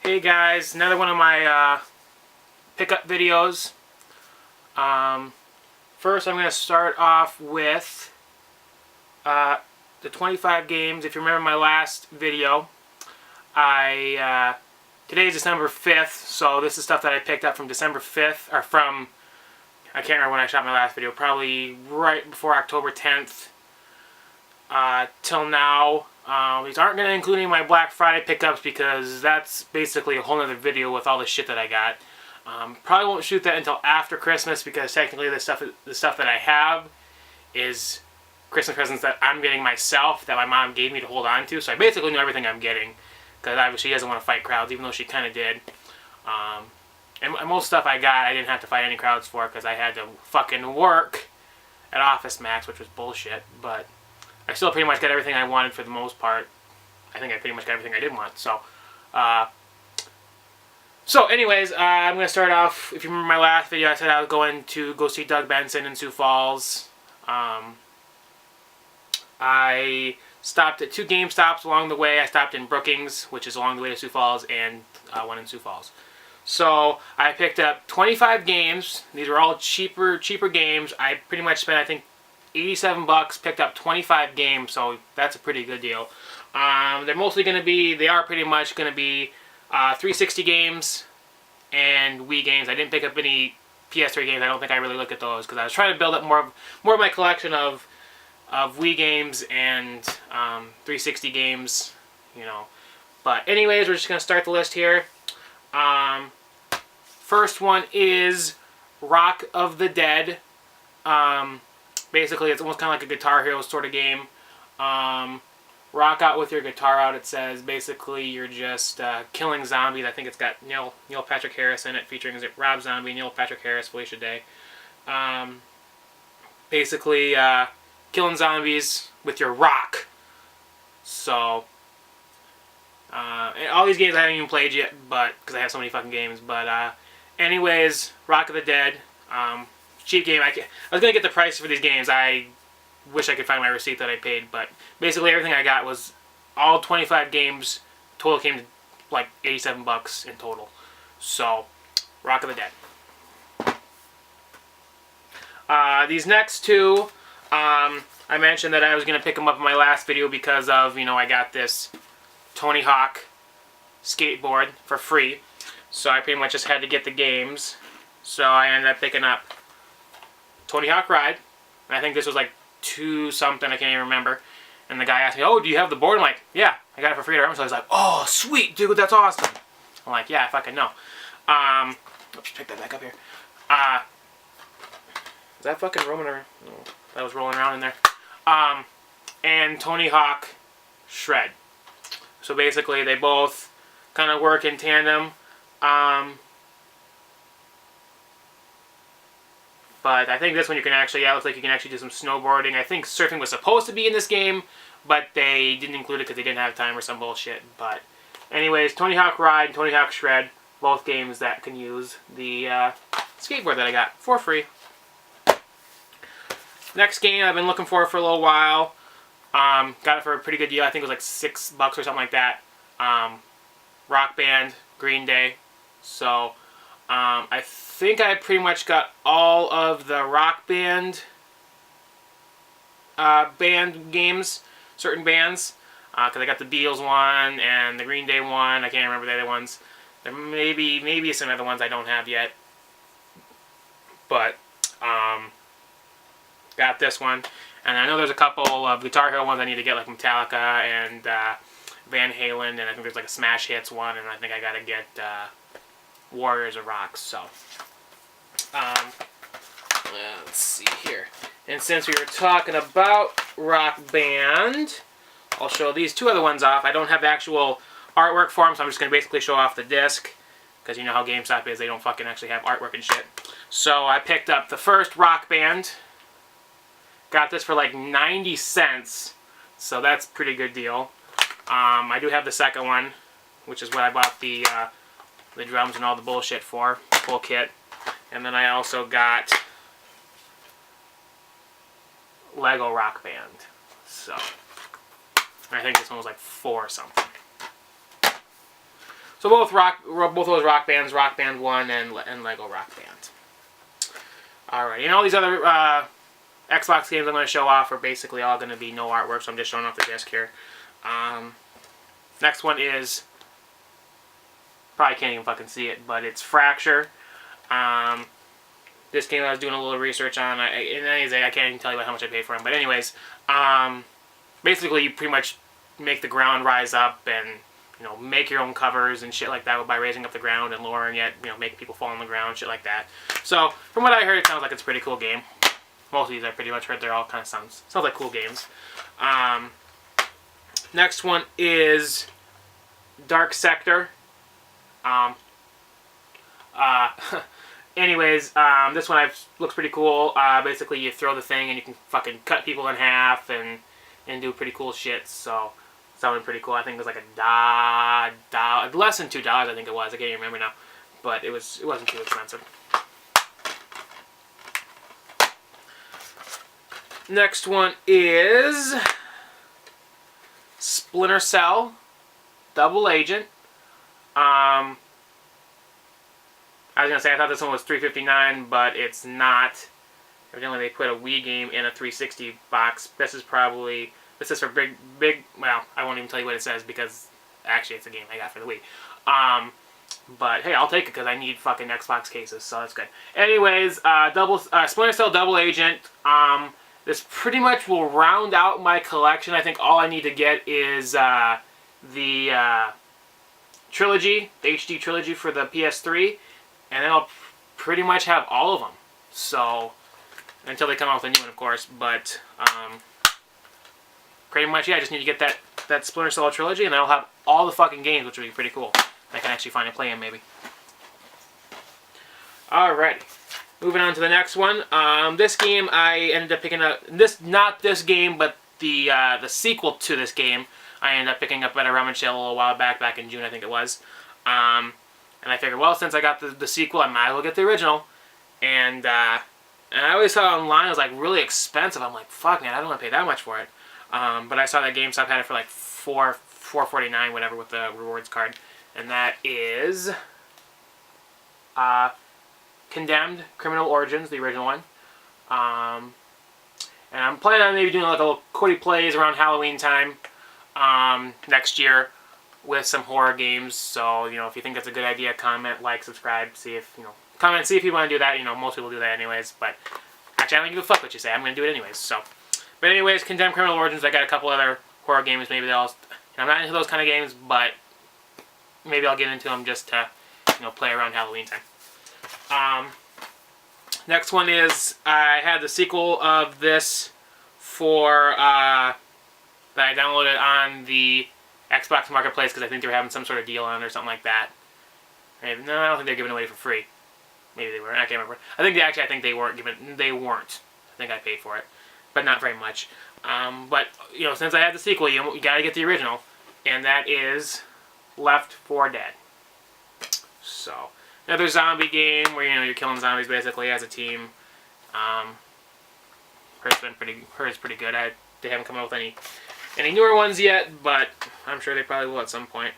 Hey guys, another one of my pickup videos. First I'm going to start off with the 25 games. If you remember my last video, today's December 5th, so this is stuff that I picked up from December 5th, or from, I can't remember when I shot my last video, probably right before October 10th till now. These aren't going to include any of my Black Friday pickups because that's basically a whole other video with all the shit that I got. Probably won't shoot that until after Christmas because technically the stuff that I have is Christmas presents that I'm getting myself that my mom gave me to hold on to. So I basically know everything I'm getting because obviously she doesn't want to fight crowds, even though she kind of did. And most stuff I got I didn't have to fight any crowds for because I had to fucking work at Office Max, which was bullshit, but I still pretty much got everything I wanted for the most part. I think I pretty much got everything I did want. So anyways, I'm going to start off, if you remember my last video, I said I was going to go see Doug Benson in Sioux Falls. I stopped at 2 GameStops along the way. I stopped in Brookings, which is along the way to Sioux Falls, and one in Sioux Falls. So I picked up 25 games. These were all cheaper games. I pretty much spent, I think, $87, picked up 25 games, so that's a pretty good deal. They're mostly going to be, they are pretty much going to be 360 games and Wii games. I didn't pick up any PS3 games. I don't think I really look at those because I was trying to build up more of my collection of Wii games and 360 games, you know. But anyways, we're just going to start the list here. First one is Rock of the Dead. Basically, it's almost kind of like a Guitar Hero sort of game. Rock out with your guitar out, it says. Basically, you're just killing zombies. I think it's got Neil Patrick Harris in it, featuring Rob Zombie, Neil Patrick Harris, Felicia Day. Basically, killing zombies with your rock. So, all these games I haven't even played yet, but because I have so many fucking games. But anyways, Rock of the Dead. Cheap game. I was going to get the price for these games. I wish I could find my receipt that I paid, but basically everything I got was all 25 games. Total came to like $87 in total. So, Rock of the Dead. These next two, I mentioned that I was going to pick them up in my last video because of, I got this Tony Hawk skateboard for free. So I pretty much just had to get the games. So I ended up picking up Tony Hawk Ride. And I think this was like $2 something, I can't even remember. And the guy asked me, "Oh, do you have the board?" I'm like, "Yeah, I got it for free." So I was like, "Oh, sweet, dude, that's awesome." I'm like, "Yeah, I fucking know." Let's pick that back up here. Is that fucking roaming around? No, that was rolling around in there. And Tony Hawk Shred. So basically, they both kind of work in tandem. But I think this one you can actually, it looks like you can actually do some snowboarding. I think surfing was supposed to be in this game, but they didn't include it because they didn't have time or some bullshit. But anyways, Tony Hawk Ride and Tony Hawk Shred, both games that can use the skateboard that I got for free. Next game I've been looking for a little while. Got it for a pretty good deal. I think it was like $6 or something like that. Rock Band, Green Day. So I think I pretty much got all of the Rock Band band games, certain bands, because I got the Beatles one and the Green Day one. I can't remember the other ones. There maybe some other ones I don't have yet, but got this one. And I know there's a couple of Guitar Hero ones I need to get, like Metallica and Van Halen, and I think there's like a Smash Hits one, and I think I gotta get Warriors of Rock. So let's see here. And since we were talking about Rock Band, I'll show these 2 other ones off. I don't have the actual artwork for them, so I'm just going to basically show off the disc. Because you know how GameStop is, they don't fucking actually have artwork and shit. So I picked up the first Rock Band. Got this for like 90 cents. So that's a pretty good deal. I do have the second one, which is what I bought the drums and all the bullshit for. Full kit. And then I also got Lego Rock Band. So I think this one was like $4 something. So both those Rock Bands, Rock Band 1 and Lego Rock Band. Alright, and all these other Xbox games I'm going to show off are basically all going to be no artwork, so I'm just showing off the disc here. Next one is, probably can't even fucking see it, but it's Fracture. This game I was doing a little research on. I can't even tell you how much I paid for them. But anyways, basically you pretty much make the ground rise up and, you know, make your own covers and shit like that by raising up the ground and lowering it, you know, make people fall on the ground, shit like that. So, from what I heard, it sounds like it's a pretty cool game. Most of these I pretty much heard they're all kind of sounds like cool games. Next one is Dark Sector. Anyways, this one looks pretty cool. Basically, you throw the thing and you can fucking cut people in half and do pretty cool shit. So, sounded pretty cool. I think it was like less than $2. I think it was. I can't even remember now, but it wasn't too expensive. Next one is Splinter Cell Double Agent. I was gonna say I thought this one was $3.59, but it's not. Evidently, they put a Wii game in a 360 box. This is for big. Well, I won't even tell you what it says because actually it's a game I got for the Wii. But hey, I'll take it because I need fucking Xbox cases, so that's good. Anyways, Splinter Cell Double Agent. This pretty much will round out my collection. I think all I need to get is the trilogy, the HD trilogy for the PS3, and then I'll pretty much have all of them. So, until they come out with a new one, of course. But pretty much, yeah, I just need to get that Splinter Cell trilogy, and then I'll have all the fucking games, which would be pretty cool. I can actually finally play them, maybe. Alrighty. Moving on to the next one. This game I ended up picking up. Not this game, but the sequel to this game. I ended up picking up at a rummage sale a little while back in June, I think it was. And I figured, well, since I got the sequel, I might as well get the original. And I always saw online it was like really expensive. I'm like, fuck, man, I don't want to pay that much for it. But I saw that GameStop had it for like $4.49, whatever, with the rewards card, and that is Condemned: Criminal Origins, the original one. And I'm planning on maybe doing like a little Cody Plays around Halloween time next year with some horror games. So, you know, if you think that's a good idea, comment, like, subscribe, see if you want to do that. You know, most people do that anyways, but actually I don't give a fuck what you say. I'm going to do it anyways. So, but anyways, Condemned: Criminal Origins. I got a couple other horror games. Maybe I'm not into those kind of games, but maybe I'll get into them just to, you know, play around Halloween time. Next one is I had the sequel of this for that I downloaded on the Xbox Marketplace because I think they were having some sort of deal on it or something like that. No, I don't think they're giving it away for free. Maybe they were. I can't remember. I think they weren't giving. They weren't. I think I paid for it, but not very much. But you know, since I had the sequel, you gotta get the original, and that is Left 4 Dead. So another zombie game where you're killing zombies basically as a team. Hers pretty good. They haven't come out with any newer ones yet, but I'm sure they probably will at some point.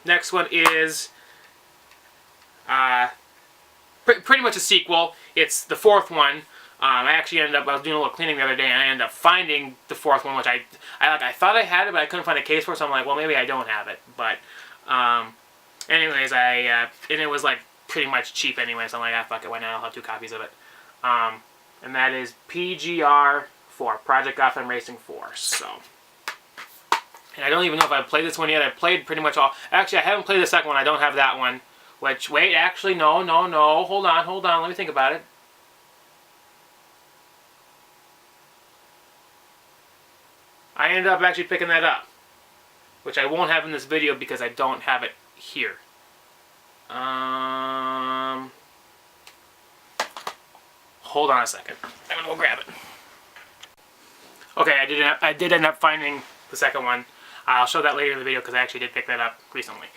Next one is pretty much a sequel. It's the fourth one. I was doing a little cleaning the other day, and I ended up finding the fourth one, which I thought I had it, but I couldn't find a case for it, so I'm like, well, maybe I don't have it. But anyways, and it was like pretty much cheap anyway, so I'm like, fuck it, why not? I'll have 2 copies of it. And that is PGR 4, Project Gotham Racing 4. So, and I don't even know if I've played this one yet. I've played pretty much all. Actually, I haven't played the second one. I don't have that one. Which, wait, actually, no. Hold on. Let me think about it. I ended up actually picking that up, which I won't have in this video because I don't have it here. Hold on a second. I'm gonna go grab it. Okay, I did end up finding the second one. I'll show that later in the video because I actually did pick that up recently.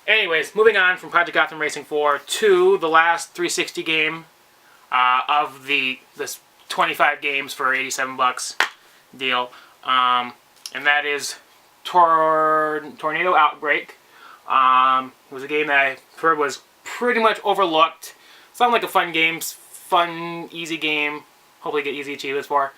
Anyways, moving on from Project Gotham Racing 4 to the last 360 game of this 25 games for $87 deal, and that is Tornado Outbreak. It was a game that I heard was pretty much overlooked. Sounded like a fun game, fun, easy game. Hopefully get easy achievements for.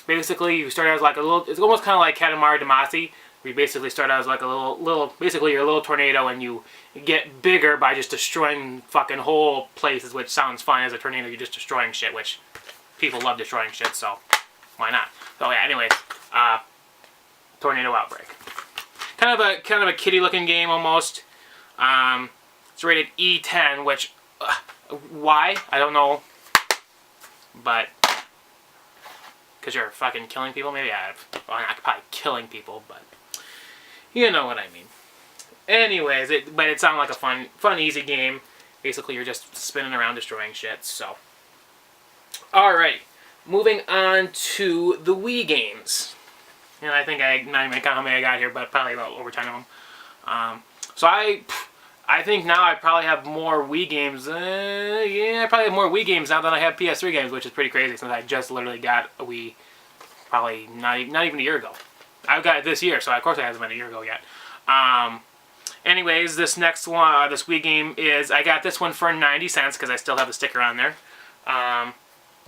Basically, you start out as like a little, it's almost kind of like Katamari Damacy. We basically start out as like a basically you're a little tornado, and you get bigger by just destroying fucking whole places, which sounds fun. As a tornado, you're just destroying shit, which people love destroying shit, so why not? So yeah, anyways, Tornado Outbreak. Kind of a kiddie looking game almost. It's rated E10, which, why? I don't know. But, because you're fucking killing people? Maybe well, not probably killing people, but you know what I mean. Anyways, but it sounded like a fun, easy game. Basically, you're just spinning around destroying shit, so. Alright, moving on to the Wii games. And I think not even count how many I got here, but probably about over 10 of them. So I think now I probably have more Wii games. Yeah, I probably have more Wii games now than I have PS3 games, which is pretty crazy since I just literally got a Wii probably not even a year ago. I've got it this year, so of course it hasn't been a year ago yet. Anyways, this next one, this Wii game is, I got this one for 90 cents because I still have the sticker on there. A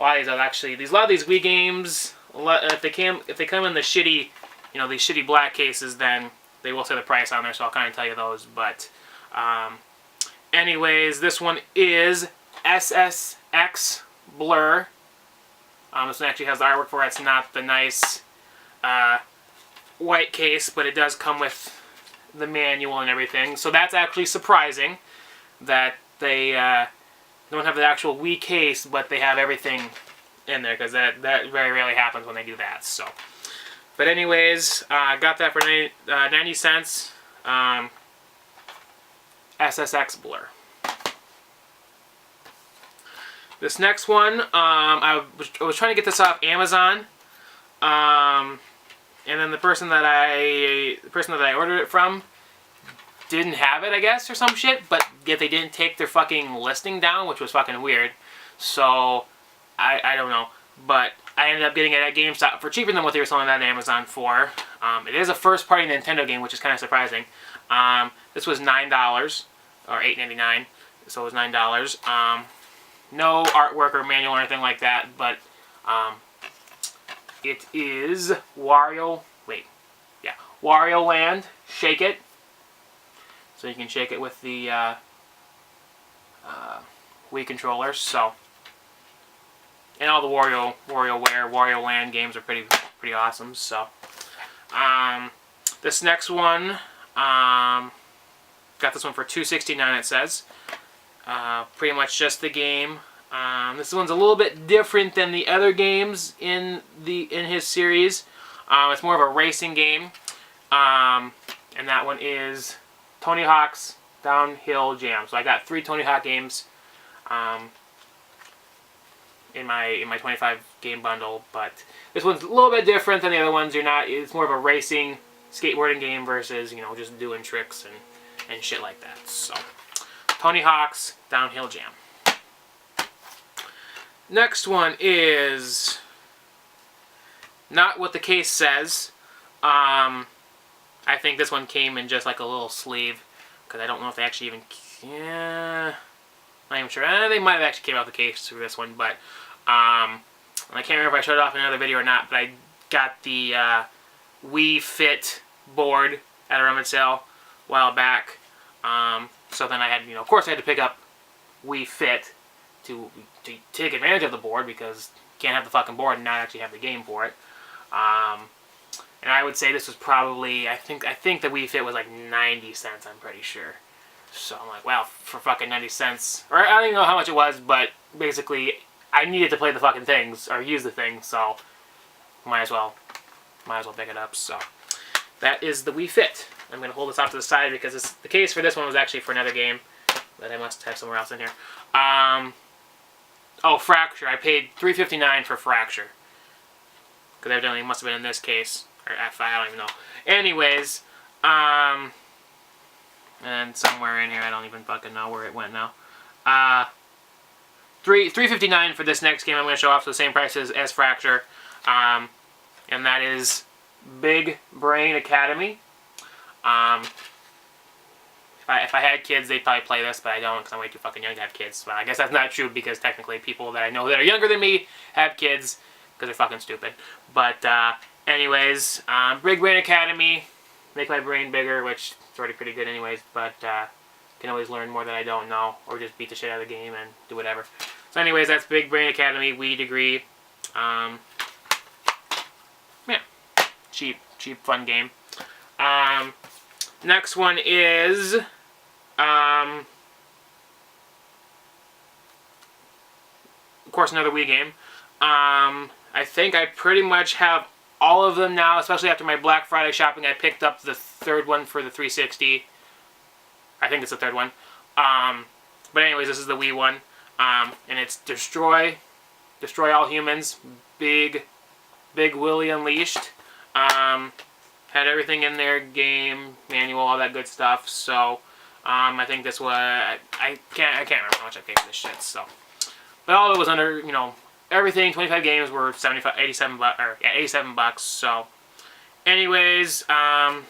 lot of these are actually, a lot of these Wii games, if they come in the shitty, these shitty black cases, then they will say the price on there, so I'll kind of tell you those. But anyways, this one is SSX Blur. This one actually has the artwork for it. It's not the nice white case, but it does come with the manual and everything. So that's actually surprising that they don't have the actual Wii case, but they have everything in there, because that very rarely happens when they do that. So, but anyways, I got that for 90 cents. SSX Blur. This next one, I was trying to get this off Amazon, and then the person that I ordered it from didn't have it, I guess, or some shit. But yet they didn't take their fucking listing down, which was fucking weird. So I don't know, but I ended up getting it at GameStop for cheaper than what they were selling it on Amazon for. It is a first-party Nintendo game, which is kind of surprising. This was $9 or $8.99, so it was $9. No artwork or manual or anything like that, but it is Wario Land Shake It. So you can shake it with the Wii controller. So, and all the Wario Land games are pretty awesome. So, this next one, got this one for $2.69. It says. Pretty much just the game. This one's a little bit different than the other games in his series. It's more of a racing game, and that one is Tony Hawk's Downhill Jam. So I got 3 Tony Hawk games in my 25 game bundle, but this one's a little bit different than the other ones. It's more of a racing skateboarding game versus just doing tricks and shit like that. So. Tony Hawk's Downhill Jam. Next one is not what the case says. I think this one came in just like a little sleeve, because I don't know if they actually even... Yeah, not even sure. They might have actually came out the case for this one, but I can't remember if I showed it off in another video or not, but I got the Wii Fit board at a rummage sale a while back. So then I had, of course I had to pick up Wii Fit to take advantage of the board, because you can't have the fucking board and not actually have the game for it. And I would say this was probably, I think the Wii Fit was like 90 cents, I'm pretty sure. So I'm like, well, for fucking 90 cents, or I don't even know how much it was, but basically I needed to play the fucking things, or use the thing, so might as well pick it up. So that is the Wii Fit. I'm going to hold this off to the side because the case for this one was actually for another game that I must have somewhere else in here. Oh, Fracture. I paid $3.59 for Fracture, because evidently it must have been in this case. Or I don't even know. Anyways, and somewhere in here, I don't even fucking know where it went now. $3.59 for this next game I'm going to show off, for the same price as Fracture. And that is Big Brain Academy. If I had kids, they'd probably play this, but I don't because I'm way too fucking young to have kids. Well, I guess that's not true because technically people that I know that are younger than me have kids because they're fucking stupid. But anyways, Big Brain Academy, make my brain bigger, which is already pretty good anyways, but can always learn more that I don't know, or just beat the shit out of the game and do whatever. So anyways, that's Big Brain Academy, Wii degree. Yeah, cheap, fun game. Next one is, of course, another Wii game. I think I pretty much have all of them now, especially after my Black Friday shopping. I picked up the third one for the 360. I think it's the third one. But anyways, this is the Wii one. And it's Destroy All Humans, Big Willie Unleashed. Had everything in there, game, manual, all that good stuff. So, I think this was, I can't remember how much I paid for this shit, so. But all of it was under, you know, everything, 25 games were 87 bucks, so. Anyways, yeah,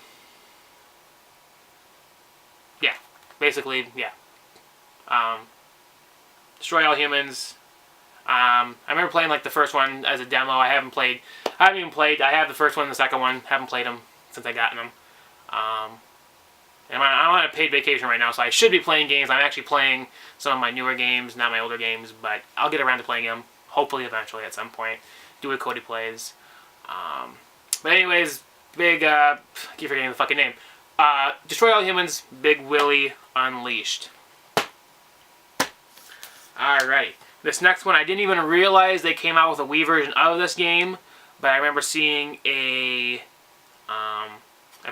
basically, yeah. Destroy All Humans. I remember playing, like, the first one as a demo. I haven't even played, I have the first one and the second one, haven't played them since I got them. And I'm on a paid vacation right now, so I should be playing games. I'm actually playing some of my newer games, not my older games, but I'll get around to playing them, hopefully eventually at some point. Do what Cody plays. But anyways, I keep forgetting the fucking name. Destroy All Humans, Big Willie Unleashed. Alrighty. This next one, I didn't even realize they came out with a Wii version of this game, but I remember seeing a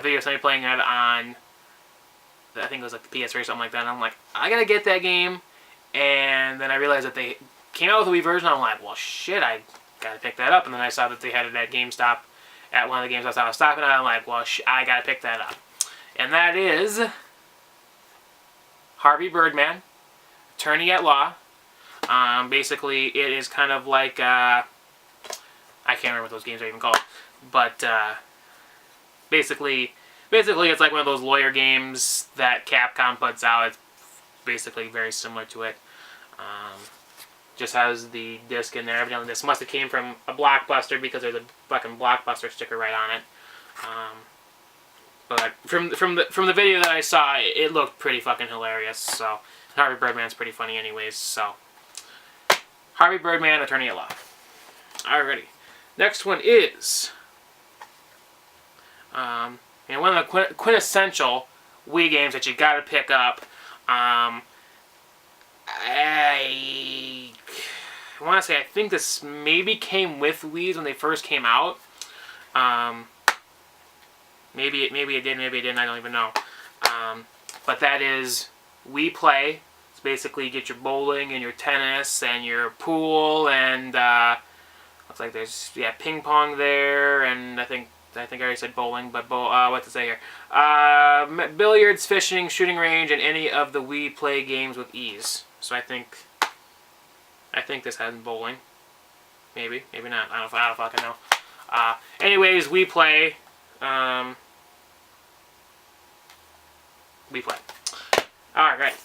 video of somebody playing it on, I think it was like the PS3 or something like that, and I'm like, I gotta get that game, and then I realized that they came out with a Wii version, and I'm like, well shit, I gotta pick that up, and then I saw that they had it at GameStop, at one of the games I was stopping at, I'm like, well I gotta pick that up. And that is Harvey Birdman, Attorney at Law. Basically, it is kind of like, I can't remember what those games are even called, but basically it's like one of those lawyer games that Capcom puts out. It's basically very similar to it. Just has the disc in there. Evidently, this must have came from a Blockbuster because there's a fucking Blockbuster sticker right on it. But from the video that I saw, it looked pretty fucking hilarious. So Harvey Birdman's pretty funny, anyways. So Harvey Birdman, Attorney at Law. Alrighty. Next one is, and one of the quintessential Wii games that you got to pick up. I want to say I think this maybe came with Wii's when they first came out. Maybe it did, maybe it didn't. I don't even know. But that is Wii Play. It's basically you get your bowling and your tennis and your pool and looks like there's ping pong there, and I think I already said bowling, but what to say here? Billiards, fishing, shooting range, and any of the Wii Play games with ease. So I think this has bowling. Maybe not. I don't fucking know. Anyways, Wii Play. Wii Play. Alright.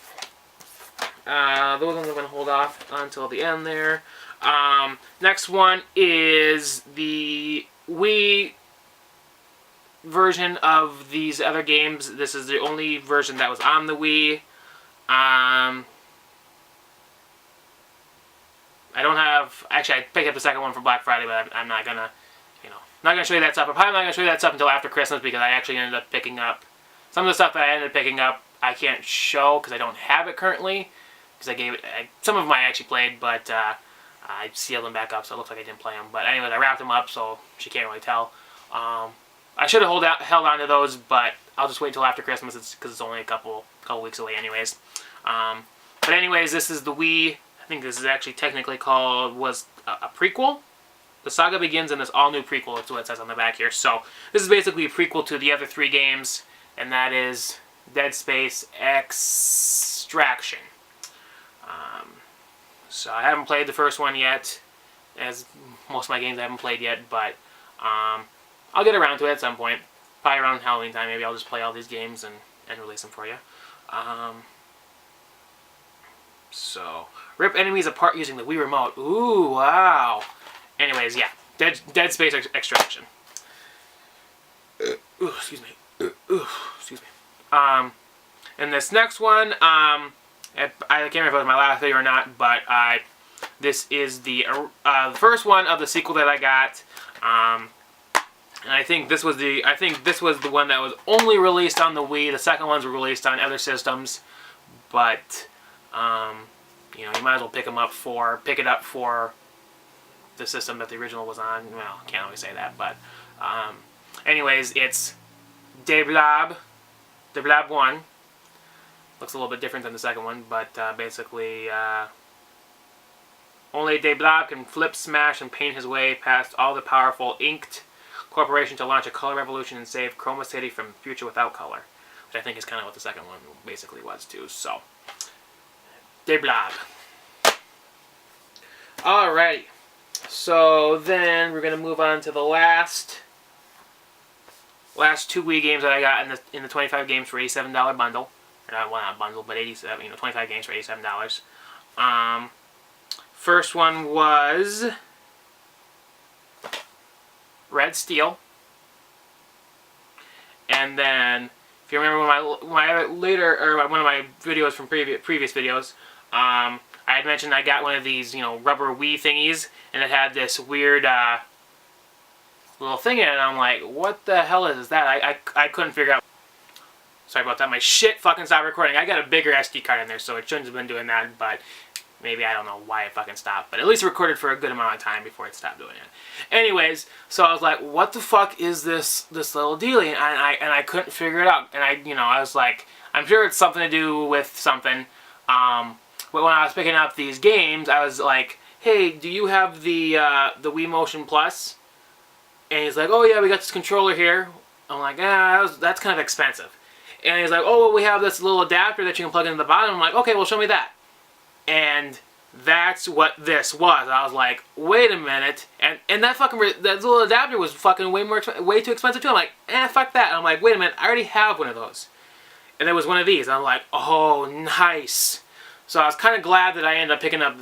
Those ones I'm going to hold off until the end there. Next one is the Wii version of these other games. This is the only version that was on the Wii. I don't have, actually I picked up the second one for Black Friday, but I'm not gonna, not gonna show you that stuff. I'm probably not gonna show you that stuff until after Christmas because I actually ended up picking up some of the stuff that I ended up picking up. I can't show because I don't have it currently because I gave it, some of them I actually played, but I sealed them back up, so it looks like I didn't play them. But anyways, I wrapped them up, so she can't really tell. I should have held on to those, but I'll just wait until after Christmas because it's only a couple weeks away anyways. But anyways, this is the Wii. I think this is actually technically was a prequel. The saga begins in this all-new prequel. That's what it says on the back here. So this is basically a prequel to the other 3 games, and that is Dead Space Extraction. So I haven't played the first one yet, as most of my games I haven't played yet, but I'll get around to it at some point. Probably around Halloween time, maybe I'll just play all these games and release them for you. So, rip enemies apart using the Wii Remote. Ooh, wow. Anyways, yeah. Dead Space Extraction. Ooh, excuse me. Ooh, excuse me. And this next one, I can't remember if it was my last video or not, but this is the first one of the sequel that I got. And I think this was the one that was only released on the Wii. The second ones were released on other systems, but you know, you might as well pick it up for the system that the original was on. Well, can't always say that, but anyways, it's De Blab 1. Looks a little bit different than the second one, but basically, only De Blab can flip, smash, and paint his way past all the powerful Inked Corporation to launch a color revolution and save Chroma City from the future without color. Which I think is kind of what the second one basically was too. So, De Blab. Alrighty. So then we're gonna move on to the last 2 Wii games that I got in the 25 games for $87 bundle. Well, not bundle, but 87. 25 games for $87. First one was Red Steel, and then if you remember one of my videos from previous videos, I had mentioned I got one of these rubber Wii thingies, and it had this weird little thing in it. And I'm like, what the hell is that? I couldn't figure out. Sorry about that. My shit fucking stopped recording. I got a bigger SD card in there, so it shouldn't have been doing that, but maybe I don't know why it fucking stopped. But at least it recorded for a good amount of time before it stopped doing it. Anyways, so I was like, what the fuck is this little dealie? And I couldn't figure it out. And I was like, I'm sure it's something to do with something. But when I was picking up these games, I was like, hey, do you have the Wii Motion Plus? And he's like, oh yeah, we got this controller here. I'm like, that's kind of expensive. And he's like, oh, well, we have this little adapter that you can plug into the bottom. I'm like, okay, well, show me that. And that's what this was. I was like, wait a minute. And that little adapter was fucking way too expensive too. I'm like, fuck that. And I'm like, wait a minute, I already have one of those. And there was one of these. And I'm like, oh, nice. So I was kind of glad that I ended up picking up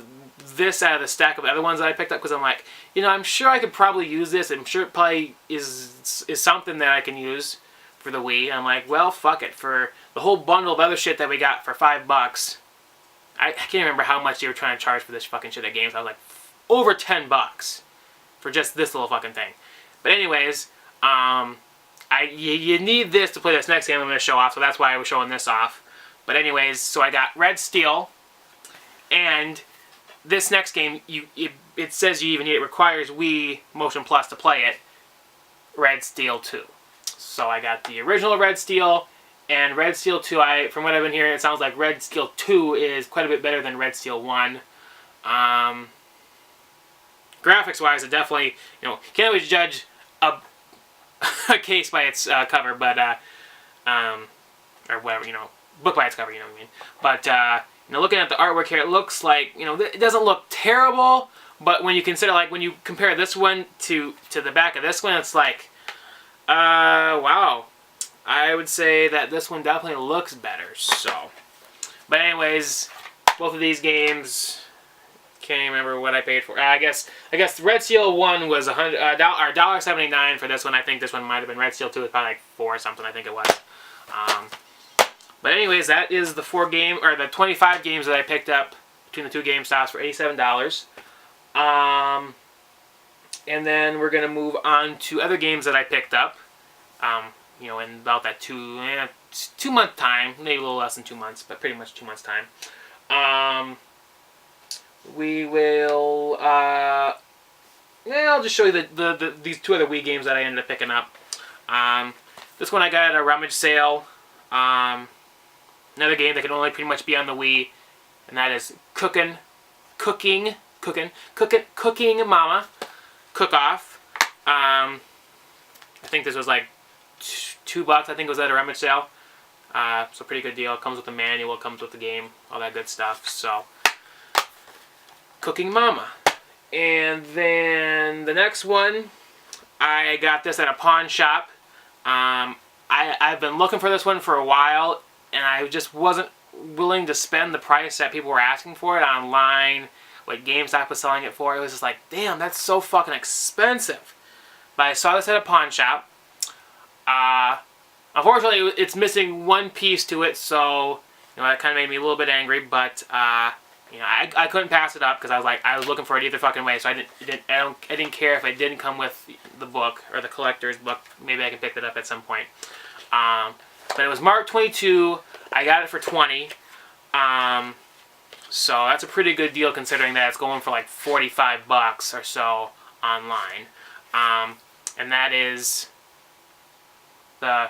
this out of the stack of other ones that I picked up, because I'm like, I'm sure I could probably use this. I'm sure it probably is something that I can use for the Wii. And I'm like, well, fuck it. For the whole bundle of other shit that we got for $5, I can't remember how much they were trying to charge for this fucking shit at games. I was like, over $10 for just this little fucking thing. But anyways, you need this to play this next game I'm going to show off, so that's why I was showing this off. But anyways, so I got Red Steel, and this next game, it says it requires Wii Motion Plus to play it, Red Steel 2. So I got the original Red Steel, and Red Steel 2, from what I've been hearing, it sounds like Red Steel 2 is quite a bit better than Red Steel 1. Graphics-wise, it definitely, can't always judge a case by its cover, but, or whatever, book by its cover, you know what I mean. But, looking at the artwork here, it looks like, it doesn't look terrible, but when you consider, like, when you compare this one to the back of this one, it's like, wow. I would say that this one definitely looks better, so. But anyways, both of these games, can't even remember what I paid for. I guess Red Steel 1 was $1.79 for this one. I think this one might have been Red Steel 2 was probably like $4 or something, I think it was. But anyways, that is the 25 games that I picked up between the two GameStops for $87. And then we're going to move on to other games that I picked up. In about that 2 month time, maybe a little less than 2 months, but pretty much 2 months time. We will, I'll just show you these two other Wii games that I ended up picking up. This one I got at a rummage sale. Another game that can only pretty much be on the Wii, and that is Cooking Mama Cook Off. I think this was like $2. I think it was at a rummage sale. So pretty good deal. It comes with a manual, it comes with the game, all that good stuff. So Cooking Mama. And then the next one I got this at a pawn shop. I've been looking for this one for a while, and I just wasn't willing to spend the price that people were asking for it online, what GameStop was selling it for. It was just like, damn, that's so fucking expensive. But I saw this at a pawn shop. Unfortunately, it's missing one piece to it, so that kind of made me a little bit angry. But I couldn't pass it up because I was looking for it either fucking way. So I didn't care if it didn't come with the book or the collector's book. Maybe I can pick that up at some point. But it was marked 22. I got it for 20. So that's a pretty good deal considering that it's going for like 45 bucks or so online. And that is the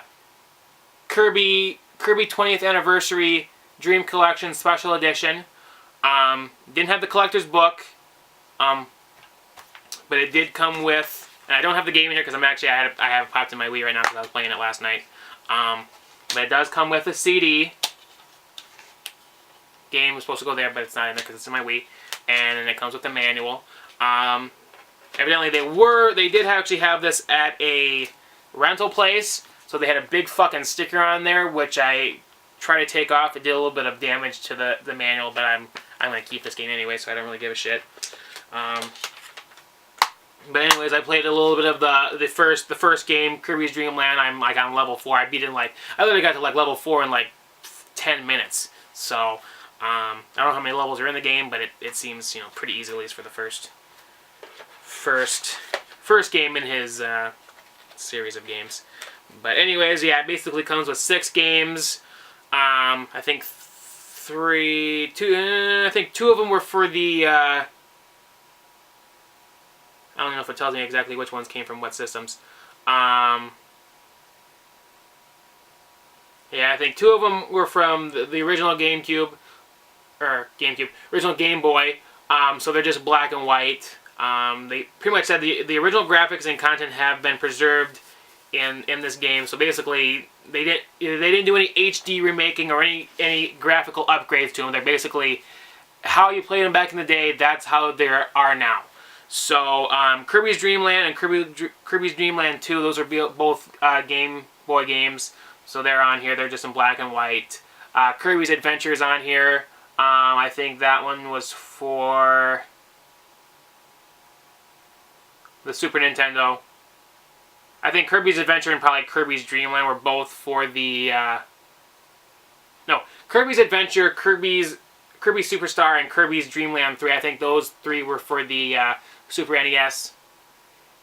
Kirby 20th Anniversary Dream Collection Special Edition. Didn't have the collector's book, but it did come with, and I don't have the game in here because I have it popped in my Wii right now because I was playing it last night. But it does come with a CD. Game was supposed to go there, but it's not in there because it's in my Wii. And then it comes with the manual. Evidently they did actually have this at a rental place, so they had a big fucking sticker on there, which I tried to take off. It did a little bit of damage to the manual, but I'm gonna keep this game anyway, so I don't really give a shit. But anyways, I played a little bit of the first game, Kirby's Dream Land. I'm like on level 4. I literally got to like level 4 in like 10 minutes. So I don't know how many levels are in the game, but it seems pretty easy, at least for the first game in his series of games. But anyways, yeah, it basically comes with 6 games. I think two of them were for the. I don't know if it tells me exactly which ones came from what systems. Yeah, I think 2 of them were from the original original Game Boy. So they're just black and white. They pretty much said the original graphics and content have been preserved in this game. So basically, they didn't do any HD remaking or any graphical upgrades to them. They're basically how you played them back in the day. That's how they are now. So Kirby's Dream Land and Kirby's Dream Land 2, those are both Game Boy games. So they're on here. They're just in black and white. Kirby's Adventure is on here. I think that one was for the Super Nintendo. I think Kirby's Adventure and probably Kirby's Dream Land were both for the... No, Kirby's Adventure, Kirby Superstar, and Kirby's Dream Land 3. I think those 3 were for the Super NES.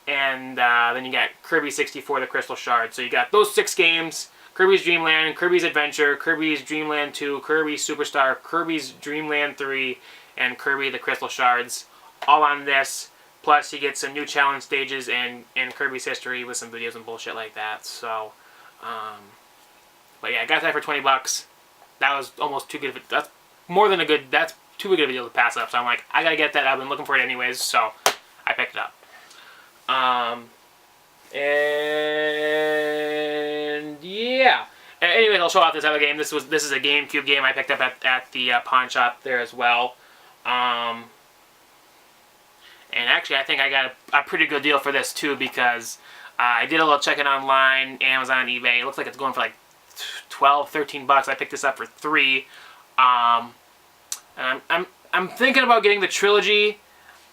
And then you got Kirby 64, the Crystal Shard. So you got those 6 games. Kirby's Dream Land, Kirby's Adventure, Kirby's Dream Land 2, Kirby Superstar, Kirby's Dream Land 3, and Kirby the Crystal Shards. All on this. Plus you get some new challenge stages and Kirby's history with some videos and bullshit like that. So, but yeah, I got that for 20 bucks. That was almost too good of that's too good of a deal to pass up. So I'm like, I gotta get that. I've been looking for it anyways, so I picked it up. And yeah. Anyways, I'll show off this other game. This is a GameCube game I picked up at the pawn shop there as well. And actually, I think I got a pretty good deal for this too, because I did a little checking online, Amazon, eBay. It looks like it's going for like 12, 13 bucks. I picked this up for 3. And I'm thinking about getting the trilogy,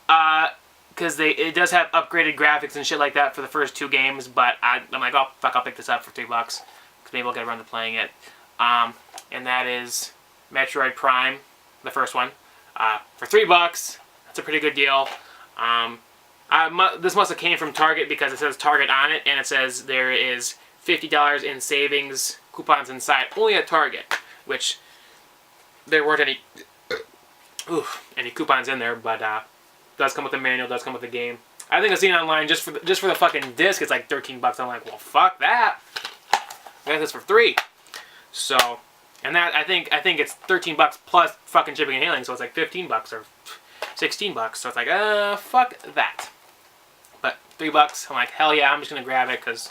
because it does have upgraded graphics and shit like that for the first 2 games. But I'm like, oh fuck, I'll pick this up for 3 bucks, because maybe I'll get around to playing it. And that is Metroid Prime, the first one, for 3 bucks. That's a pretty good deal. This must have came from Target because it says Target on it, and it says there is $50 in savings coupons inside, only at Target, which there weren't any coupons in there, but does come with the manual, does come with the game. I think I've seen it online just for the fucking disc. It's like 13 bucks. I'm like, well, fuck that. I got this for 3. So, and that I think it's 13 bucks plus fucking shipping and handling, so it's like 15 bucks or 16 bucks. So it's like, fuck that. But 3 bucks, I'm like, hell yeah, I'm just gonna grab it, because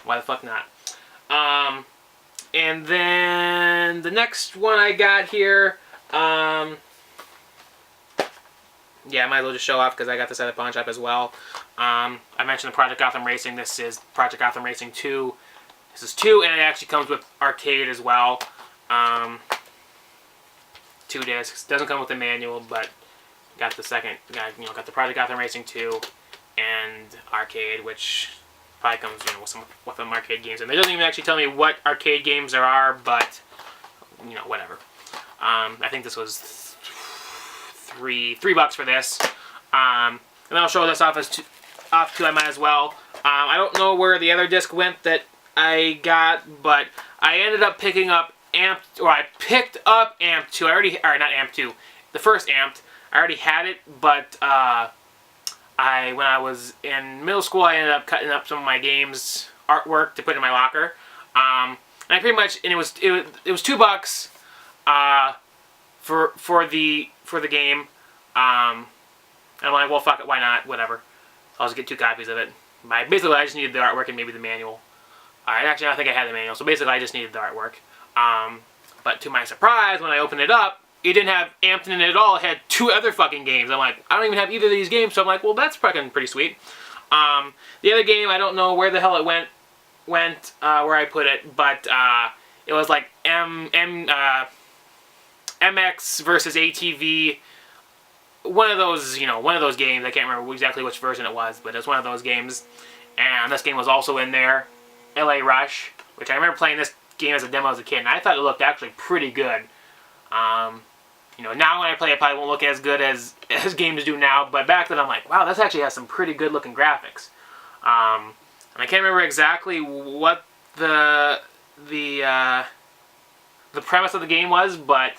why the fuck not? And then the next one I got here, yeah, I might as well just show off because I got this at a pawn shop as well. I mentioned the Project Gotham Racing. This is Project Gotham Racing 2. This is 2, and it actually comes with arcade as well. 2 discs. Doesn't come with the manual, but got the second. Got the Project Gotham Racing 2 and arcade, which probably comes with some arcade games. And it doesn't even actually tell me what arcade games there are, but whatever. I think this was $3 for this. And I'll show this off too. I might as well. I don't know where the other disc went that I got, but I ended up picking up I picked up Amp 2. Not Amp 2. The first Amped. I already had it, but when I was in middle school, I ended up cutting up some of my games artwork to put in my locker. And I pretty much, and it was $2 for the game. And I'm like, well, fuck it, why not? Whatever. I'll just get 2 copies of it. Basically, I just needed the artwork and maybe the manual. Actually, I don't think I had the manual, so basically, I just needed the artwork. But to my surprise, when I opened it up, it didn't have Amped in it at all. It had 2 other fucking games. I'm like, I don't even have either of these games, so I'm like, well, that's fucking pretty sweet. The other game, I don't know where the hell it went where I put it, but it was like MX versus ATV. One of those games. I can't remember exactly which version it was, but it was one of those games. And this game was also in there. LA Rush, which I remember playing this game as a demo as a kid, and I thought it looked actually pretty good. Now when I play it, probably won't look as good as games do now, but back then I'm like, wow, this actually has some pretty good looking graphics. And I can't remember exactly what the premise of the game was, but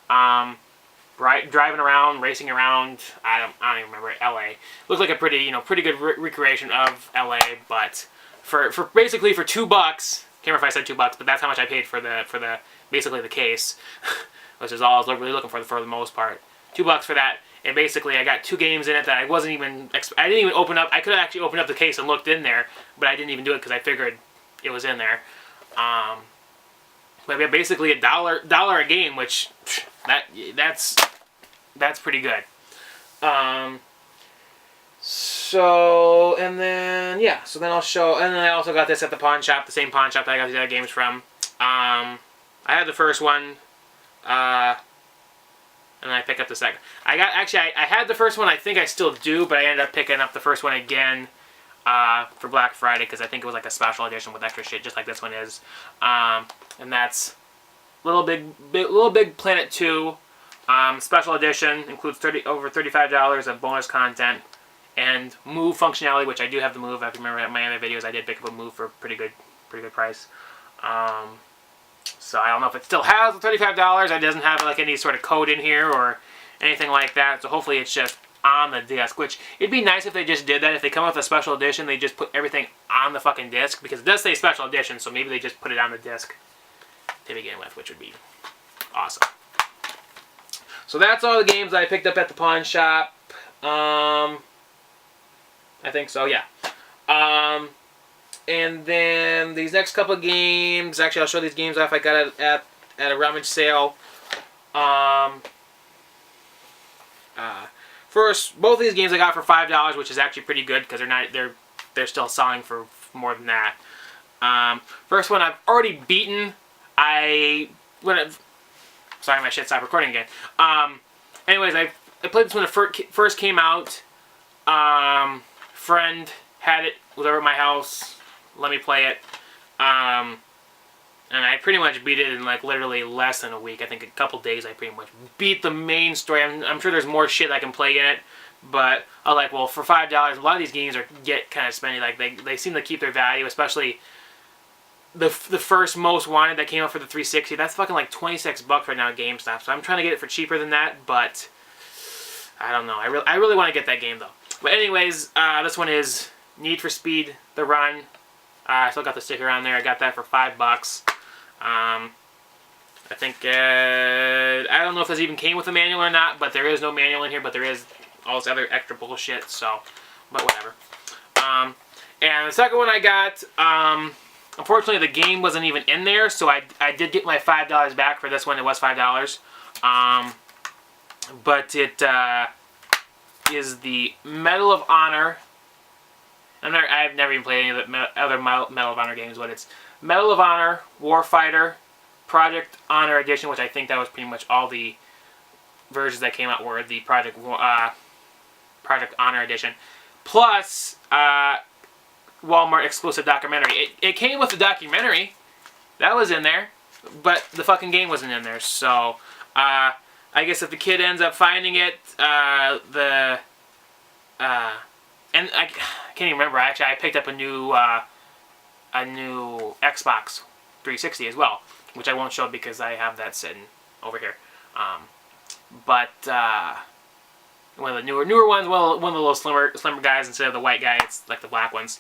driving around, racing around, I don't even remember, LA. Looked like a pretty good recreation of LA, but for basically for $2, can't remember if I said $2, but that's how much I paid for the basically the case, which is all I was really looking for the most part. $2 for that, and basically I got 2 games in it that I didn't even open up. I could have actually opened up the case and looked in there, but I didn't even do it because I figured it was in there. But basically $1 a game, which that's pretty good. So then I'll show, and then I also got this at the pawn shop, the same pawn shop that I got these other games from. I had the first one, and then I picked up the second. I had the first one, I think I still do, but I ended up picking up the first one again for Black Friday, because I think it was like a special edition with extra shit, just like this one is. And that's Little Big Planet 2. Special edition, includes over $35 of bonus content and move functionality, which I do have the move. I remember in my other videos I did pick up a move for a pretty good price. So I don't know if it still has the $35. It doesn't have like any sort of code in here or anything like that. So hopefully it's just on the disc, which it'd be nice if they just did that. If they come up with a special edition, they just put everything on the fucking disc, because it does say special edition, so maybe they just put it on the disc to begin with, which would be awesome. So that's all the games I picked up at the pawn shop. I think so, yeah. And then these next couple of games, actually I'll show these games off I got at a rummage sale. First, both of these games I got for $5, which is actually pretty good because they're still selling for more than that. First one I've already beaten. Sorry, my shit stopped recording again. Anyways, I played this when it first came out. Friend had it, was over at my house, let me play it. And I pretty much beat it in like literally less than a week. I think a couple days I pretty much beat the main story. I'm sure there's more shit I can play in it, but I was like, well, for $5, a lot of these games get kind of spendy. Like they seem to keep their value, especially the first Most Wanted that came out for the 360. That's fucking like $26 right now at GameStop. So I'm trying to get it for cheaper than that, but I don't know. I really want to get that game though. But anyways, this one is Need for Speed: The Run. I still got the sticker on there. I got that for $5. I think I don't know if this even came with a manual or not, but there is no manual in here. But there is all this other extra bullshit. So, but whatever. And the second one I got, unfortunately, the game wasn't even in there, so I did get my $5 back for this one. It was $5. But it is the Medal of Honor. I've never even played any of the other Medal of Honor games, but it's Medal of Honor, Warfighter, Project Honor Edition, which I think that was pretty much all the versions that came out were the Project Honor Edition, plus Walmart exclusive documentary. It came with the documentary, that was in there, but the fucking game wasn't in there. So I guess if the kid ends up finding it, and I can't even remember. Actually, I picked up a new Xbox 360 as well, which I won't show because I have that sitting over here. But one of the newer ones, well, one of the little slimmer guys instead of the white guy, it's like the black ones.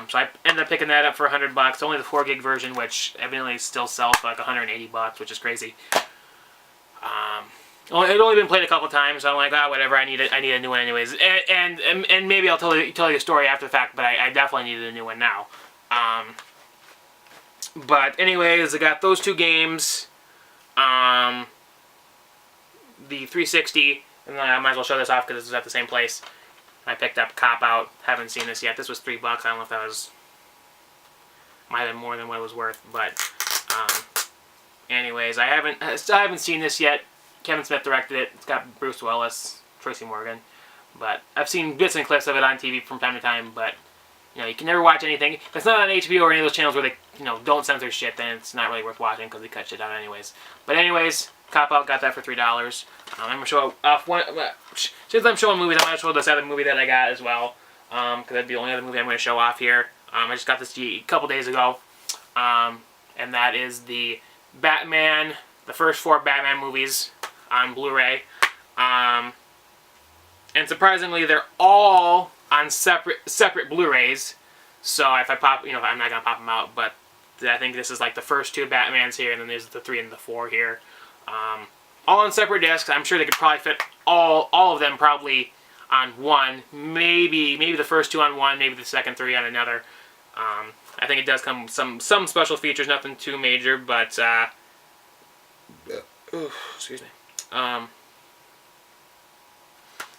So I ended up picking that up for $100. Only the 4 gig version, which evidently still sells for like $180, which is crazy. It had only been played a couple times, so I'm like, whatever. I need a new one anyways. And maybe I'll tell you a story after the fact, but I definitely needed a new one now. But anyways, I got those 2 games. The 360, and I might as well show this off because this is at the same place. I picked up Cop Out. Haven't seen this yet. This was $3. I don't know if that might have been more than what it was worth, but anyways, I haven't seen this yet. Kevin Smith directed it. It's got Bruce Willis, Tracy Morgan, but I've seen bits and clips of it on TV from time to time. But you can never watch anything. If it's not on HBO or any of those channels where they don't censor shit, then it's not really worth watching because they cut shit out anyways. But anyways, Cop Out, got that for $3. I'm gonna show off one. Since I'm showing movies, I'm gonna show this other movie that I got as well, because that'd be the only other movie I'm gonna show off here. I just got this a couple days ago, and that is the Batman, the first 4 Batman movies on Blu-ray, and surprisingly, they're all on separate Blu-rays. So if I pop, I'm not gonna pop them out, but I think this is like the first 2 Batmans here, and then there's the 3 and the 4 here. All on separate discs. I'm sure they could probably fit all of them probably on one. Maybe the first 2 on one, maybe the second 3 on another. I think it does come some special features, nothing too major, but excuse me.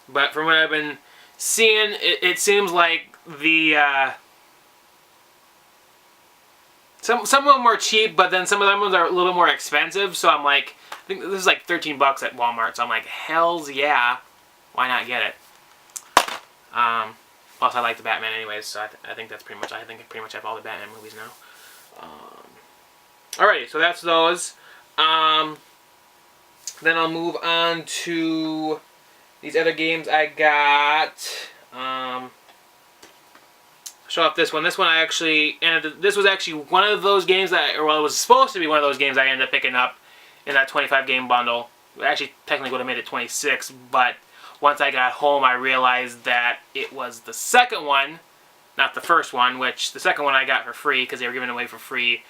But from what I've been seeing, it seems like the some of them are cheap, but then some of them are a little bit more expensive. So I'm like, I think this is like $13 at Walmart. So I'm like, hells yeah, why not get it? Plus I like the Batman anyways, so I think that's pretty much. I think I pretty much have all the Batman movies now. Alrighty, so that's those. Then I'll move on to these other games I got. Show off this one. This one I actually this was actually one of those games that, it was supposed to be one of those games I ended up picking up in that 25 game bundle. Actually, technically would have made it 26, but once I got home, I realized that it was the second one, not the first one. Which the second one I got for free because they were giving it away for free,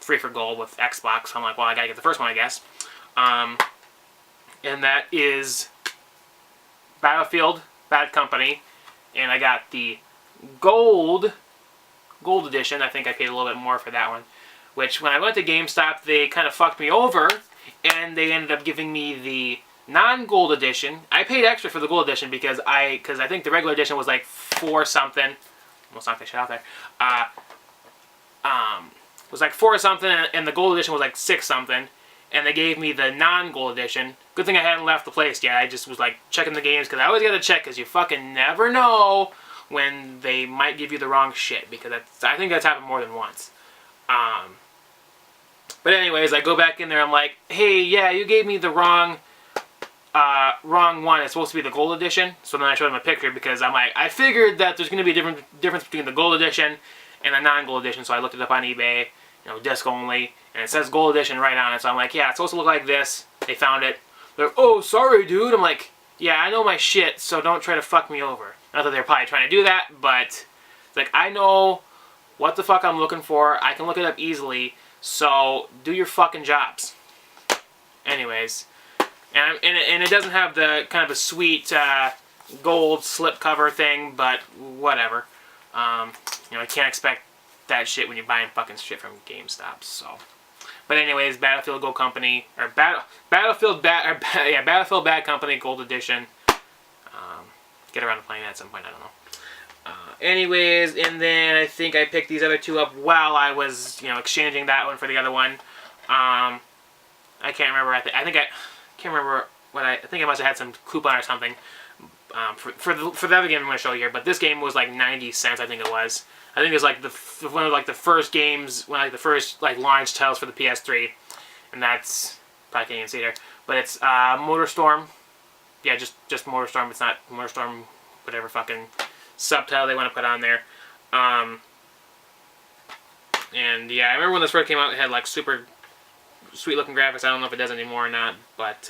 free for gold with Xbox. So I'm like, well, I gotta get the first one, I guess. And that is Battlefield Bad Company, and I got the gold edition. I think I paid a little bit more for that one, which when I went to GameStop, they kind of fucked me over, and they ended up giving me the non-gold edition. I paid extra for the gold edition because I think the regular edition was like 4 something. Almost knocked that shit out there. It was like 4 something, and the gold edition was like 6 something. And they gave me the non-gold edition. Good thing I hadn't left the place yet. I just was like checking the games because I always gotta check because you fucking never know when they might give you the wrong shit, because I think that's happened more than once. But anyways, I go back in there. I'm like, hey, yeah, you gave me the wrong one. It's supposed to be the gold edition. So then I showed them a picture because I'm like, I figured that there's going to be a difference between the gold edition and the non-gold edition. So I looked it up on eBay, disc only, and it says gold edition right on it. So I'm like, yeah, it's supposed to look like this. They found it. They're like, oh, sorry, dude. I'm like, yeah, I know my shit, so don't try to fuck me over. Not that they're probably trying to do that, but it's like, I know what the fuck I'm looking for. I can look it up easily, so do your fucking jobs. Anyways, and it doesn't have the kind of a sweet gold slipcover thing, but whatever. I can't expect that shit when you're buying fucking shit from GameStop. So, but anyways, Battlefield Gold Company, or Battlefield Bad Company Gold Edition. get around to playing that at some point. I don't know. Anyways, and then I think I picked these other two up while I was, exchanging that one for the other one. I can't remember. I can't remember I think I must have had some coupon or something for the other game I'm going to show here. But this game was like 90 cents. I think it was. I think it was like one of like the first games, the first like launch titles for the PS3, and that's probably can't even see there. But it's MotorStorm. Yeah, just MotorStorm. It's not MotorStorm, whatever fucking subtitle they want to put on there. And yeah, I remember when this first came out, it had like super sweet looking graphics. I don't know if it does anymore or not, but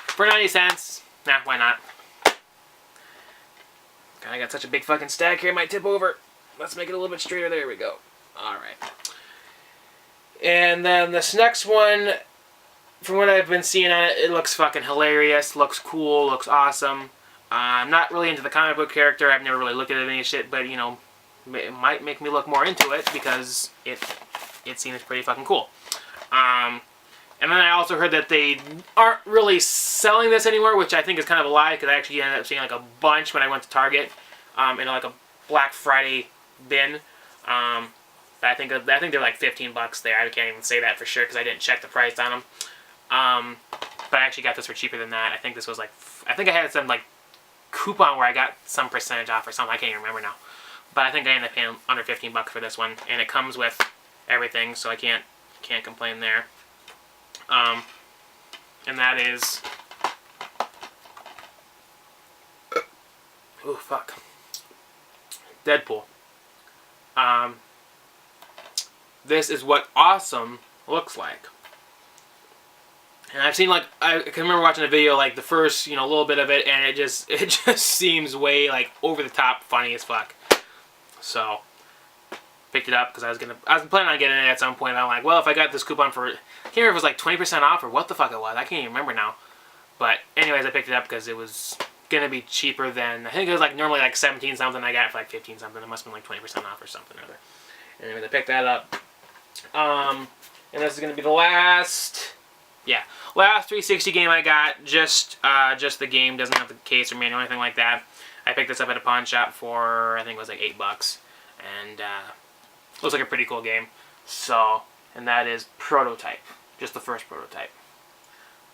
for 90 cents, nah, why not? God, I got such a big fucking stack here, it might tip over. Let's make it a little bit straighter. There we go. Alright. And then this next one, from what I've been seeing on it, it looks fucking hilarious, looks cool, looks awesome. I'm not really into the comic book character. I've never really looked at any shit, but it might make me look more into it because it seems pretty fucking cool. And then I also heard that they aren't really selling this anymore, which I think is kind of a lie because I actually ended up seeing like a bunch when I went to Target in like a Black Friday bin. I think they're like $15 there. I can't even say that for sure because I didn't check the price on them. But I actually got this for cheaper than that. I think this was like I think I had some like coupon where I got some percentage off or something. I can't even remember now. But I think I ended up paying under $15 for this one, and it comes with everything, so I can't complain there. And that is, oh fuck, Deadpool. This is what awesome looks like. And I've seen, like, I can remember watching a video, like, the first, little bit of it, and it just seems way, like, over the top funny as fuck. So, picked it up, because I was planning on getting it at some point, and I'm like, well, if I got this coupon for, I can't remember if it was, like, 20% off, or what the fuck it was, I can't even remember now. But, anyways, I picked it up, because it was gonna be cheaper than, I think it was, like, normally, like, 17 something, I got it for, like, 15 something, it must have been, like, 20% off or something or other. Anyways, I picked that up. And this is gonna be the last 360 game I got, just the game, doesn't have the case or manual or anything like that. I picked this up at a pawn shop for, I think it was like $8, and looks like a pretty cool game. So, and that is Prototype, just the first Prototype.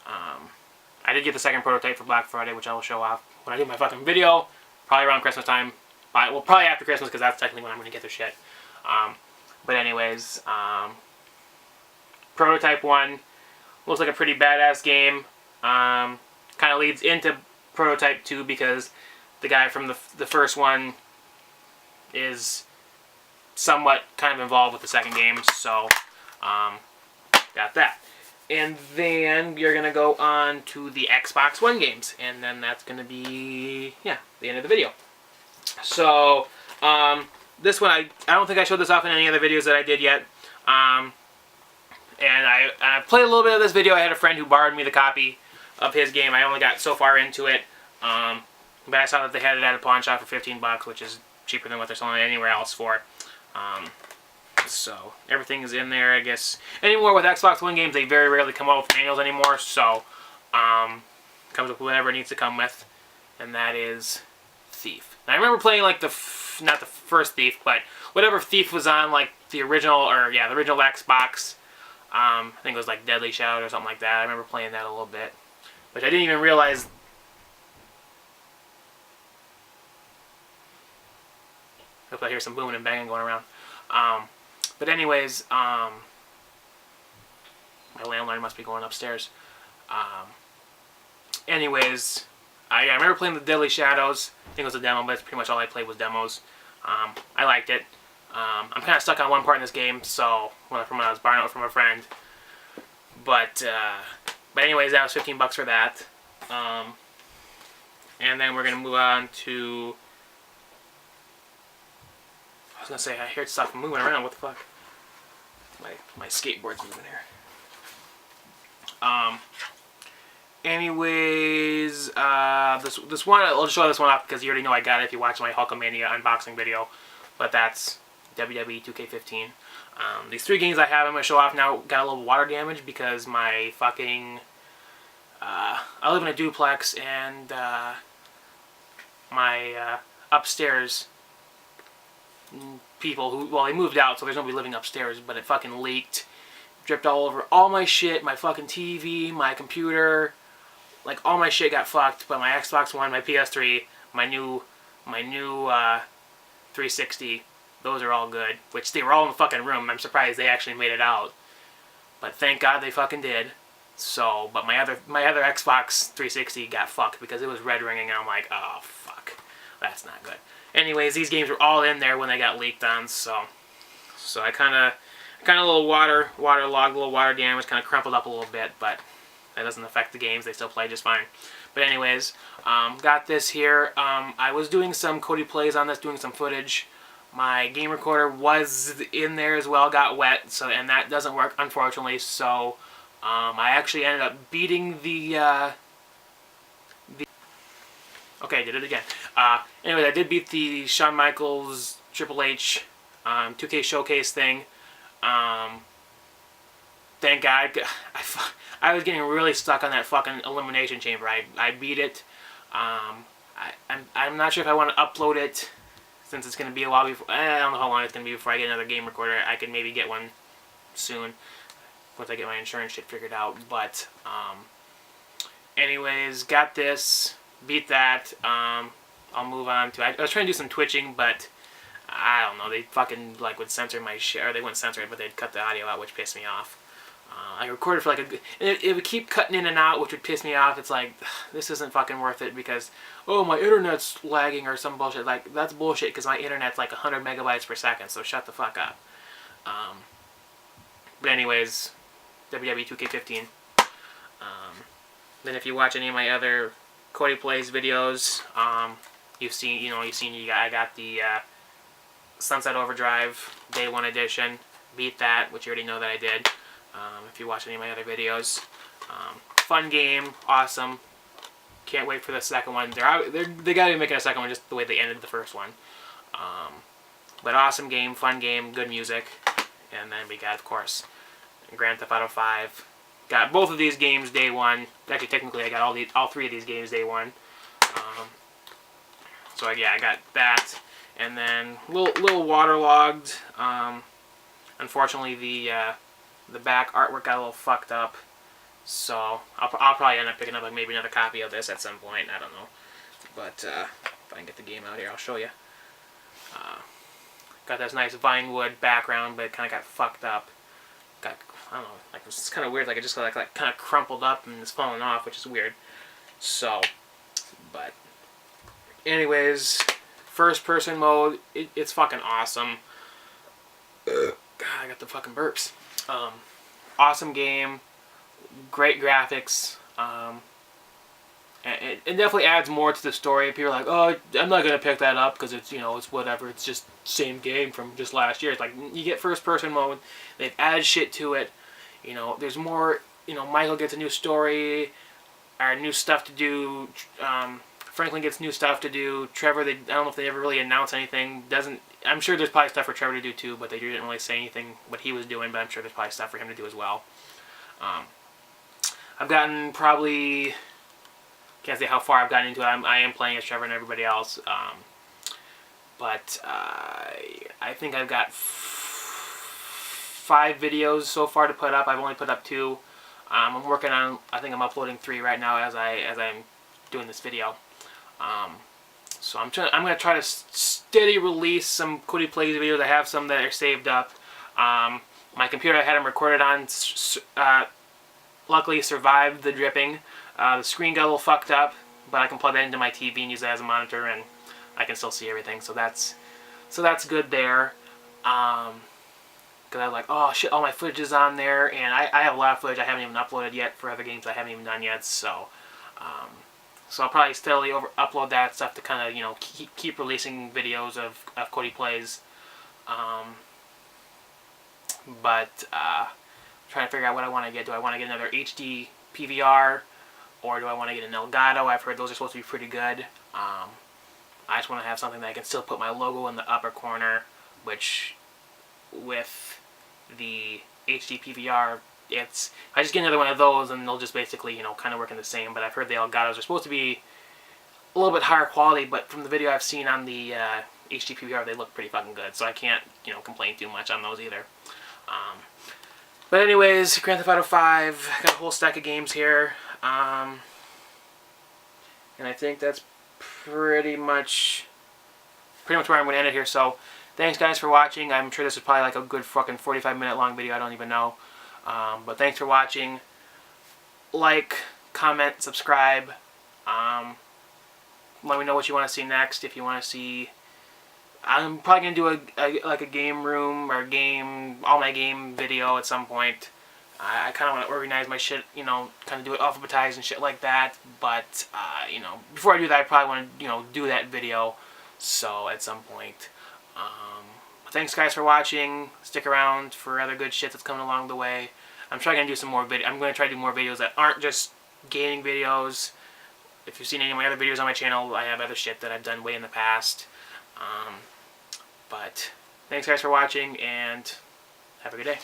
I did get the second Prototype for Black Friday, which I will show off when I do my fucking video, probably around Christmas time. Well, probably after Christmas, because that's technically when I'm going to get their shit. But anyways, Prototype 1. Looks like a pretty badass game. Kind of leads into Prototype 2 because the guy from the first one is somewhat kind of involved with the second game. So, got that. And then you're going to go on to the Xbox One games. And then that's going to be, the end of the video. So, this one, I don't think I showed this off in any other videos that I did yet. And I played a little bit of this video. I had a friend who borrowed me the copy of his game. I only got so far into it. But I saw that they had it at a pawn shop for $15, which is cheaper than what they're selling it anywhere else for. So, everything is in there, I guess. Anymore with Xbox One games, they very rarely come out with manuals anymore. So, comes with whatever it needs to come with. And that is Thief. Now, I remember playing, like, not the first Thief, but whatever Thief was on, like, the original Xbox. I think it was like Deadly Shout or something like that. I remember playing that a little bit. Which I didn't even realize. Hope I hear some booming and banging going around. But anyways, my landlord must be going upstairs. Anyways, I remember playing the Deadly Shadows. I think it was a demo, but that's pretty much all I played was demos. I liked it. I'm kind of stuck on one part in this game, so from when I was borrowing it from a friend. But anyways, that was $15 for that. And then we're gonna move on to. I was gonna say I heard stuff moving around. What the fuck? My skateboard's moving here. Anyways, this one I'll show this one off because you already know I got it if you watch my Hulkamania unboxing video. But that's WWE 2K15. These three games I have, I'm going to show off now, got a little water damage because my fucking, I live in a duplex and my upstairs people who, well, they moved out, so there's nobody living upstairs, but it fucking leaked. Dripped all over all my shit, my fucking TV, my computer, like all my shit got fucked. But my Xbox One, my PS3, my new 360, those are all good. Which they were all in the fucking room. I'm surprised they actually made it out. But thank God they fucking did. So, but my other Xbox 360 got fucked because it was red ringing, and I'm like, oh fuck, that's not good. Anyways, these games were all in there when they got leaked on, so I kind of a little waterlogged, a little water damage, kind of crumpled up a little bit, but that doesn't affect the games. They still play just fine. But anyways, got this here. I was doing some Cody Plays on this, doing some footage. My game recorder was in there as well, got wet, so, and that doesn't work, unfortunately, so I actually ended up beating the okay, did it again. Anyways, I did beat the Shawn Michaels Triple H 2K Showcase thing. Thank God. I was getting really stuck on that fucking Elimination Chamber. I beat it. I'm not sure if I want to upload it since it's going to be a while before. I don't know how long it's going to be before I get another game recorder. I could maybe get one soon once I get my insurance shit figured out. But anyways, got this. Beat that. I'll move on to. I was trying to do some twitching, but I don't know. They fucking like would censor my shit, or they wouldn't censor it, but they'd cut the audio out, which pissed me off. I recorded for like it would keep cutting in and out, which would piss me off. It's like, this isn't fucking worth it because, oh, my internet's lagging or some bullshit. Like, that's bullshit because my internet's like 100 megabytes per second, so shut the fuck up. But anyways, WWE 2K15. Then if you watch any of my other Cody Plays videos, you've seen I got the Sunset Overdrive Day 1 edition. Beat that, which you already know that I did. If you watch any of my other videos. Fun game, awesome. Can't wait for the second one. They gotta be making a second one just the way they ended the first one. But awesome game, fun game, good music. And then we got, of course, Grand Theft Auto 5. Got both of these games day one. Actually, technically, I got all three of these games day one. So yeah, I got that. And then little waterlogged. Unfortunately, the back artwork got a little fucked up. So I'll probably end up picking up like maybe another copy of this at some point. I don't know. But if I can get the game out here, I'll show you. Got this nice Vinewood background, but it kind of got fucked up. Got, I don't know, like it's kind of weird. Like it just like kind of crumpled up and it's falling off, which is weird. So, but anyways, first person mode, it's fucking awesome. God, I got the fucking burps. Awesome game, great graphics. It definitely adds more to the story. People are like, oh, I'm not gonna pick that up because it's, you know, it's whatever. It's just same game from just last year. It's like you get first person mode. They've added shit to it. You know, there's more. You know, Michael gets a new story, or new stuff to do. Franklin gets new stuff to do. Trevor, I don't know if they ever really announced anything. I'm sure there's probably stuff for Trevor to do too, but they didn't really say anything what he was doing. But I'm sure there's probably stuff for him to do as well. I've gotten probably. Can't say how far I've gotten into it. I am playing as Trevor and everybody else. But I think I've got 5 videos so far to put up. I've only put up 2. I'm working on. I think I'm uploading 3 right now as I'm doing this video. So I'm gonna try to steady release some Cody Plays videos. I have some that are saved up. My computer I had them recorded on. Luckily survived the dripping. The screen got a little fucked up, but I can plug that into my TV and use that as a monitor, and I can still see everything. So that's good there. Because I was like, oh shit, all my footage is on there, and I have a lot of footage I haven't even uploaded yet for other games I haven't even done yet. So I'll probably steadily upload that stuff to kind of, you know, keep releasing videos of Cody Plays. But trying to figure out what I want to get. Do I want to get another HD PVR? Or do I want to get an Elgato? I've heard those are supposed to be pretty good. I just want to have something that I can still put my logo in the upper corner, which with the HD PVR, I just get another one of those and they'll just basically, you know, kind of work in the same. But I've heard the Elgatos are supposed to be a little bit higher quality, but from the video I've seen on the HD PVR, they look pretty fucking good, so I can't, you know, complain too much on those either. But anyways, Grand Theft Auto 5, got a whole stack of games here, and I think that's pretty much where I'm going to end it here. So thanks guys for watching. I'm sure this is probably like a good fucking 45-minute long video, I don't even know. But thanks for watching. Like, comment, subscribe. Let me know what you want to see next. If you want to see, I'm probably going to do like a game room or all my game video at some point. I kind of want to organize my shit, you know, kind of do it alphabetized and shit like that. But, you know, before I do that, I probably want to, you know, do that video. So, at some point. Thanks guys for watching. Stick around for other good shit that's coming along the way. I'm trying to do some more I'm going to try to do more videos that aren't just gaming videos. If you've seen any of my other videos on my channel, I have other shit that I've done way in the past. But, thanks guys for watching, and have a good day.